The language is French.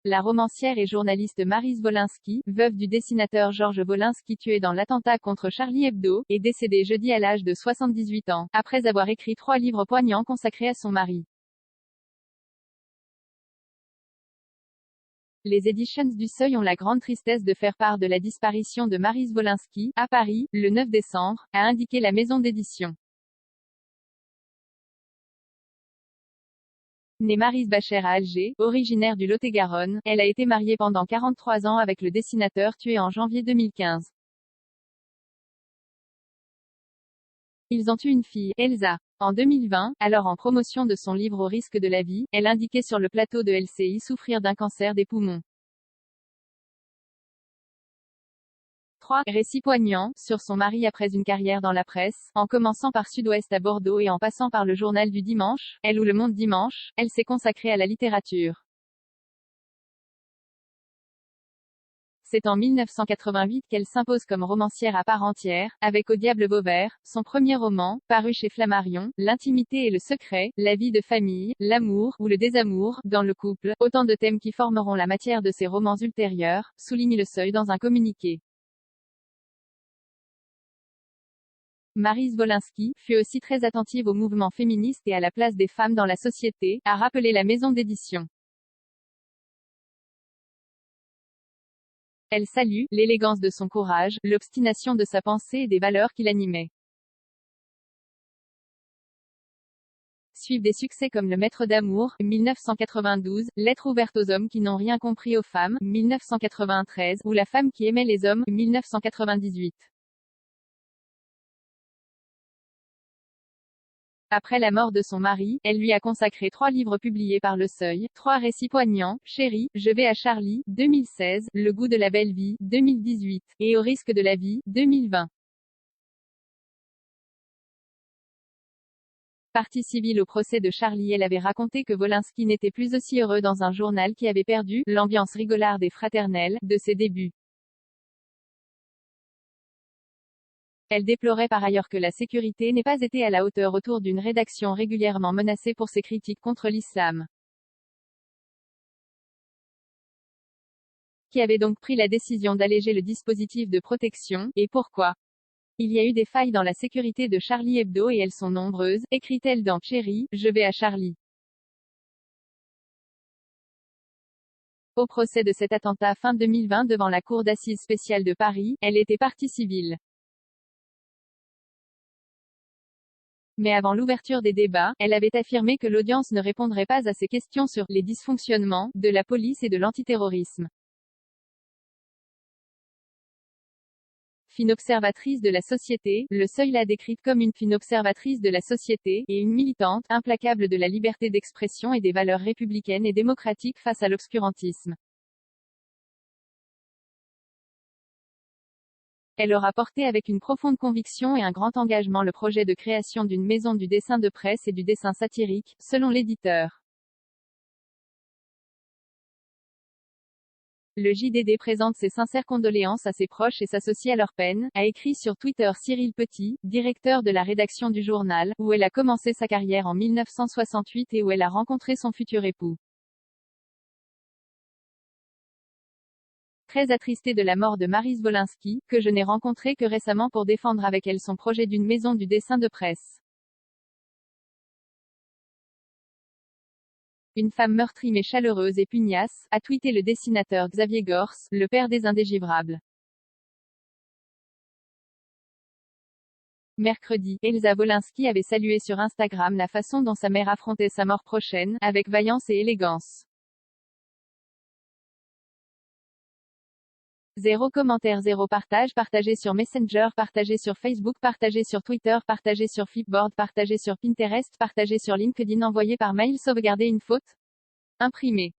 La romancière et journaliste Maryse Wolinski, veuve du dessinateur Georges Wolinski tué dans l'attentat contre Charlie Hebdo, est décédée jeudi à l'âge de 78 ans, après avoir écrit 3 livres poignants consacrés à son mari. Les éditions du Seuil ont la grande tristesse de faire part de la disparition de Maryse Wolinski, à Paris, le 9 décembre, a indiqué la maison d'édition. Née Maryse Bacher à Alger, originaire du Lot-et-Garonne, elle a été mariée pendant 43 ans avec le dessinateur tué en janvier 2015. Ils ont eu une fille, Elsa. En 2020, alors en promotion de son livre Au risque de la vie, elle indiquait sur le plateau de LCI souffrir d'un cancer des poumons. 3. Récit poignant, sur son mari après une carrière dans la presse, en commençant par Sud-Ouest à Bordeaux et en passant par le Journal du Dimanche, Elle ou Le Monde Dimanche, elle s'est consacrée à la littérature. C'est en 1988 qu'elle s'impose comme romancière à part entière, avec Au diable Vauvert, son premier roman, paru chez Flammarion, L'intimité et le secret, la vie de famille, l'amour, ou le désamour, dans le couple, autant de thèmes qui formeront la matière de ses romans ultérieurs, souligne Le Seuil dans un communiqué. Maryse Wolinski fut aussi très attentive au mouvement féministe et à la place des femmes dans la société, a rappelé la maison d'édition. Elle salue l'élégance de son courage, l'obstination de sa pensée et des valeurs qui l'animaient. Suivent des succès comme Le Maître d'amour, 1992, Lettre ouverte aux hommes qui n'ont rien compris aux femmes, 1993, ou La femme qui aimait les hommes, 1998. Après la mort de son mari, elle lui a consacré 3 livres publiés par Le Seuil, 3 récits poignants, Chérie, Je vais à Charlie, 2016, Le goût de la belle vie, 2018, et Au risque de la vie, 2020. Partie civile au procès de Charlie, elle avait raconté que Wolinski n'était plus aussi heureux dans un journal qui avait perdu l'ambiance rigolarde et fraternelle de ses débuts. Elle déplorait par ailleurs que la sécurité n'ait pas été à la hauteur autour d'une rédaction régulièrement menacée pour ses critiques contre l'islam. Qui avait donc pris la décision d'alléger le dispositif de protection, et pourquoi? Il y a eu des failles dans la sécurité de Charlie Hebdo et elles sont nombreuses, écrit-elle dans Chérie, Je vais à Charlie. Au procès de cet attentat fin 2020 devant la Cour d'assises spéciale de Paris, elle était partie civile. Mais avant l'ouverture des débats, elle avait affirmé que l'audience ne répondrait pas à ses questions sur les dysfonctionnements de la police et de l'antiterrorisme. Fine observatrice de la société, Le Seuil l'a décrite comme une fine observatrice de la société, et une militante, implacable de la liberté d'expression et des valeurs républicaines et démocratiques face à l'obscurantisme. Elle aura porté avec une profonde conviction et un grand engagement le projet de création d'une maison du dessin de presse et du dessin satirique, selon l'éditeur. Le JDD présente ses sincères condoléances à ses proches et s'associe à leur peine, a écrit sur Twitter Cyril Petit, directeur de la rédaction du journal, où elle a commencé sa carrière en 1968 et où elle a rencontré son futur époux. Très attristée de la mort de Maryse Wolinski, que je n'ai rencontrée que récemment pour défendre avec elle son projet d'une maison du dessin de presse. Une femme meurtrie mais chaleureuse et pugnace, a tweeté le dessinateur Xavier Gors, le père des indégivrables. Mercredi, Elsa Wolinski avait salué sur Instagram la façon dont sa mère affrontait sa mort prochaine, avec vaillance et élégance. 0 commentaire 0 partage, partagé sur Messenger, partagé sur Facebook, partagé sur Twitter, partagé sur Flipboard, partagé sur Pinterest, partagé sur LinkedIn, envoyé par mail, sauvegarder une faute, imprimé.